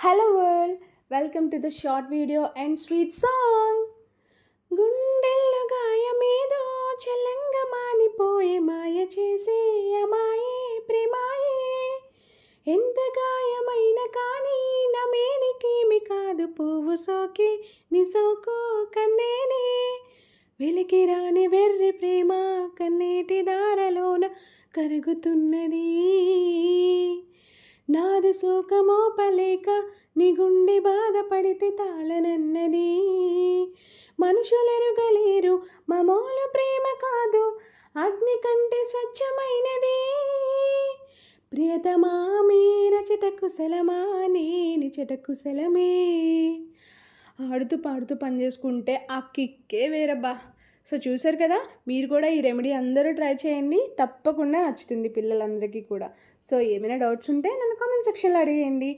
Hello world, welcome to the short video and sweet song. గుండెల్లో గాయమేదో చల్లంగా మానిపోయే మాయ చేసే అమాయే ప్రేమాయే ఎంత గాయమైన కానీ నా మేనికేమి కాదు పువ్వు సోకి నీ సోకు కందేనే వెలికి రాని వెర్రి ప్రేమ కన్నీటి దారలోన కరుగుతున్నది నాది సోకమోపలేక నీ గుండె బాధపడితే తాళనన్నది మనుషులెరుగలేరు మామూలు ప్రేమ కాదు అగ్ని కంటే స్వచ్ఛమైనది ప్రియతమా మీరచట కుశలమా నేను చట కుశలమే ఆడుతూ పాడుతూ పని చేసుకుంటే ఆ కిక్కే వేరబ్బా. సో చూసారు కదా, మీరు కూడా ఈ రెమెడీ అందరూ ట్రై చేయండి, తప్పకుండా నచ్చుతుంది పిల్లలందరికీ కూడా. సో ఏమైనా డౌట్స్ ఉంటే నన్ను కామెంట్ సెక్షన్లో అడిగేయండి.